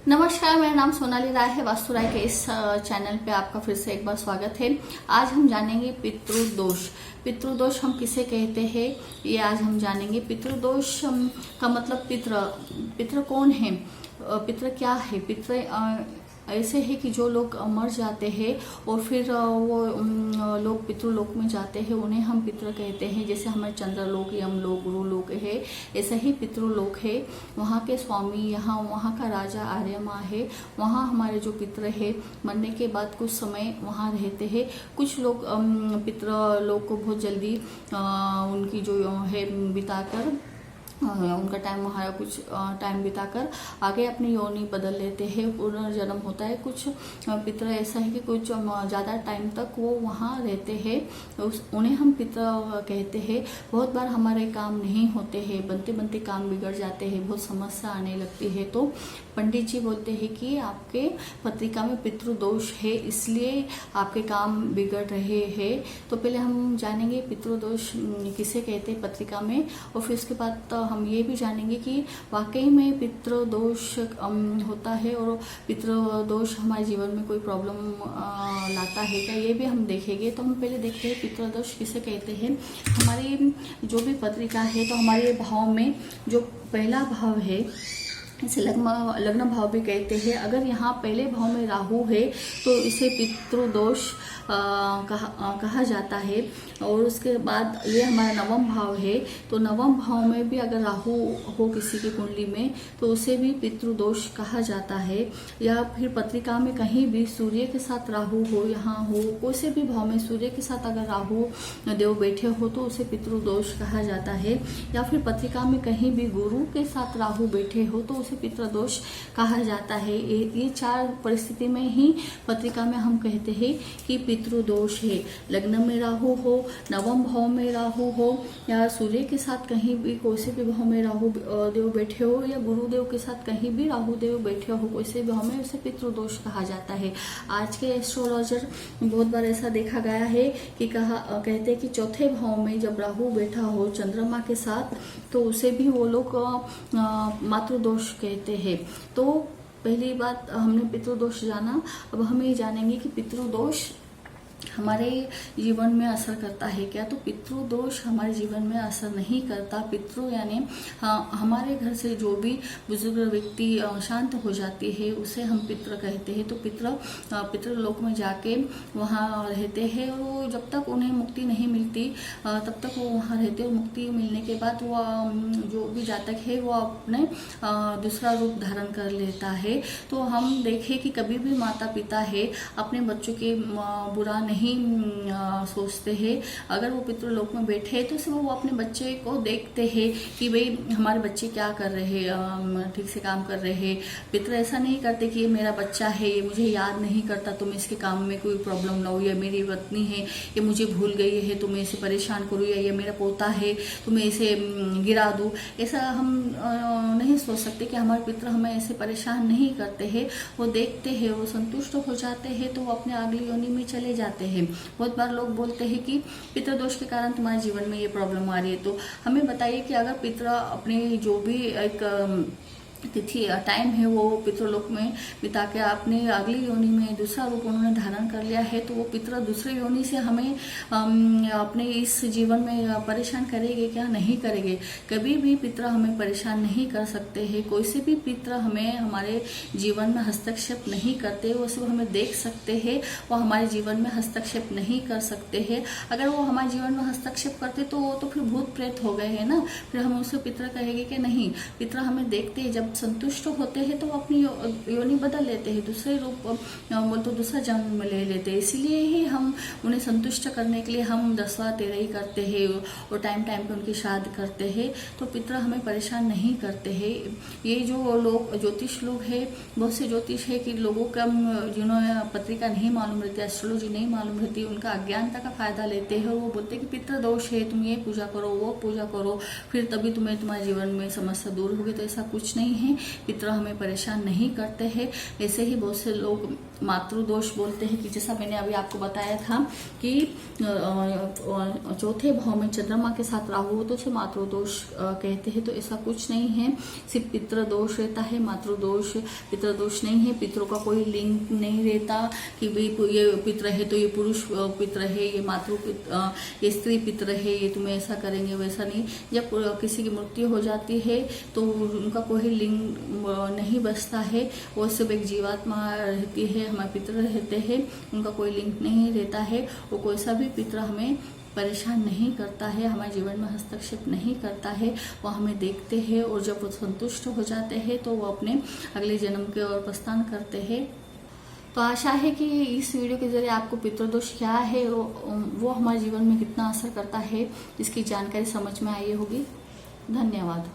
नमस्कार, मेरा नाम सोनाली राय है। वास्तु राय के इस चैनल पे आपका फिर से एक बार स्वागत है। आज हम जानेंगे पितृदोष। पितृदोष हम किसे कहते हैं, ये आज हम जानेंगे। पितृदोष का मतलब पितृ कौन है, पितृ क्या है। पितृ ऐसे है कि जो लोग मर जाते हैं और फिर वो लोग पितृलोक में जाते हैं, उन्हें हम पितृ कहते हैं। जैसे हमारे चंद्रलोक, यमलोक, गुरुलोक है, ऐसा ही पितृलोक है। वहाँ के स्वामी, यहाँ वहाँ का राजा आर्यमा है, वहाँ हमारे जो पितृ है मरने के बाद कुछ समय वहाँ रहते हैं। कुछ लोग पितृलोक को बहुत जल्दी उनकी जो है बिताकर उनका टाइम वहाँ कुछ टाइम बिताकर आगे अपनी योनि बदल लेते हैं, पुनर्जन्म होता है। कुछ पितृ ऐसा है कि कुछ ज़्यादा टाइम तक वो वहाँ रहते हैं, उन्हें हम पितृ कहते हैं। बहुत बार हमारे काम नहीं होते हैं, बनते बनते काम बिगड़ जाते हैं, बहुत समस्या आने लगती है, तो पंडित जी बोलते हैं कि आपके पत्रिका में पितृदोष है, इसलिए आपके काम बिगड़ रहे हैं। तो पहले हम जानेंगे पितृदोष किसे कहते हैं पत्रिका में, और फिर उसके बाद हम ये भी जानेंगे कि वाकई में पितृदोष होता है और पितृदोष हमारे जीवन में कोई प्रॉब्लम लाता है क्या, ये भी हम देखेंगे। तो हम पहले देखते हैं पितृदोष किसे कहते हैं। हमारी जो भी पत्रिका है, तो हमारे भाव में जो पहला भाव है, इसे लग्न भाव भी कहते हैं। अगर यहाँ पहले भाव में राहु है तो इसे पितृदोष कहा जाता है। और उसके बाद ये हमारा नवम भाव है, तो नवम भाव में भी अगर राहु हो किसी की कुंडली में तो उसे भी पितृदोष कहा जाता है। या फिर पत्रिका में कहीं भी सूर्य के साथ राहु हो, यहाँ हो, कोई से भी भाव में सूर्य के साथ अगर राहु देव बैठे हो तो उसे पितृदोष कहा जाता है। या फिर पत्रिका में कहीं भी गुरु के साथ राहु बैठे हो तो उसे पितृदोष कहा जाता है। ये चार परिस्थिति में ही पत्रिका में हम कहते हैं कि पितृदोष है। लग्न में राहु हो, नवम भाव में राहु हो, या सूर्य के साथ कहीं भी कोई से भी भाव में राहु देव बैठे हो, या गुरुदेव के साथ कहीं भी राहु देव बैठे हो कोई से भाव में, उसे पितृदोष कहा जाता है। आज के एस्ट्रोलॉजर बहुत बार ऐसा देखा गया है कि कहते हैं कि चौथे भाव में जब राहु बैठा हो चंद्रमा के साथ तो उसे भी वो लोग मातृदोष कहते हैं। तो पहली बात हमने पितृदोष जाना, अब हम ये जानेंगे कि पितृदोष हमारे जीवन में असर करता है क्या। तो पितृदोष हमारे जीवन में असर नहीं करता। पितृ यानी हमारे घर से जो भी बुजुर्ग व्यक्ति शांत हो जाती है उसे हम पितृ कहते हैं। तो पितृलोक में जाके वहाँ रहते हैं और जब तक उन्हें मुक्ति नहीं मिलती तब तक वो वहाँ रहते हैं। मुक्ति मिलने के बाद वो जो भी जातक है वो अपने दूसरा रूप धारण कर लेता है। तो हम देखें कि कभी भी माता पिता है अपने बच्चों के बुरा नहीं सोचते हैं। अगर वो पितृलोक में बैठे हैं तो सिर्फ वो अपने बच्चे को देखते हैं कि भाई हमारे बच्चे क्या कर रहे हैं, ठीक से काम कर रहे हैं। पितृ ऐसा नहीं करते कि ये मेरा बच्चा है, ये मुझे याद नहीं करता तो मैं इसके काम में कोई प्रॉब्लम ना हो, या मेरी पत्नी है ये मुझे भूल गई है तो मैं इसे परेशान करूँ, या ये मेरा पोता है तो मैं इसे गिरा दूँ। ऐसा हम नहीं सोच सकते कि हमारे पितृ हमें ऐसे परेशान नहीं करते हैं। वो देखते हैं, वो संतुष्ट हो जाते हैं तो वो अपने अगली योनि में चले जाते हैं। बहुत बार लोग बोलते हैं कि पितृदोष के कारण तुम्हारे जीवन में ये प्रॉब्लम आ रही है। तो हमें बताइए कि अगर पितृ अपने जो भी एक तिथि टाइम है वो पितृलोक में बिता के अपने अगली योनि में दूसरा रूप उन्होंने धारण कर लिया है, तो वो पितृ दूसरे योनि से हमें अपने इस जीवन में परेशान करेंगे क्या? नहीं करेंगे। कभी भी पितृ हमें परेशान नहीं कर सकते हैं। कोई से भी पितृ हमें हमारे जीवन में हस्तक्षेप नहीं करते, वो सिर्फ हमें देख सकते हैं, वो हमारे जीवन में हस्तक्षेप नहीं कर सकते हैं। अगर वो हमारे जीवन में हस्तक्षेप करते तो फिर भूत प्रेत हो गए हैं ना, फिर हम उसे पितृ कहेंगे कि नहीं। पितृ हमें देखते हैं, जब संतुष्ट होते हैं तो अपनी योनि बदल लेते हैं, दूसरे रूप तो दूसरा जन्म ले लेते हैं। इसीलिए ही हम उन्हें संतुष्ट करने के लिए हम 10वां 13 करते हैं और टाइम टाइम पे उनकी श्राद्ध करते हैं। तो पितृ हमें परेशान नहीं करते हैं। ये जो लोग ज्योतिष लोग हैं, बहुत से ज्योतिष है कि लोगों का जिन्होंने पत्रिका नहीं मालूम रहती, एस्ट्रोलॉजी नहीं मालूम रहती, उनका अज्ञानता का फायदा लेते हैं और वो बोलते हैं कि पितृ दोष है, तुम ये पूजा करो, वो पूजा करो, फिर तभी तुम्हारे जीवन में समस्या दूर होगी। तो ऐसा कुछ नहीं है, पितृ हमें परेशान नहीं करते हैं। ऐसे ही बहुत से लोग मातृदोष बोलते हैं कि जैसा मैंने अभी आपको बताया था कि चौथे भाव में चंद्रमा के साथ राहु हो तो उसे मातृदोष कहते हैं। तो ऐसा कुछ नहीं है, सिर्फ पितृदोष रहता है, मातृदोष पितृदोष नहीं है। पितरों का कोई लिंक नहीं रहता कि भाई ये पितर है तो ये पुरुष पितर है, ये ये स्त्री पितर है, ये तुम्हें ऐसा करेंगे वैसा नहीं। जब किसी की मृत्यु हो जाती है तो उनका कोई लिंग नहीं बचता है, वो सिर्फ एक जीवात्मा रहती है, हमारे पितर रहते हैं, उनका कोई लिंक नहीं रहता है। वो कोई सा भी पितर हमें परेशान नहीं करता है, हमारे जीवन में हस्तक्षेप नहीं करता है। वो हमें देखते हैं और जब वो संतुष्ट हो जाते हैं तो वो अपने अगले जन्म की ओर प्रस्थान करते हैं। तो आशा है कि इस वीडियो के जरिए आपको पितृदोष क्या है वो हमारे जीवन में कितना असर करता है इसकी जानकारी समझ में आई होगी। धन्यवाद।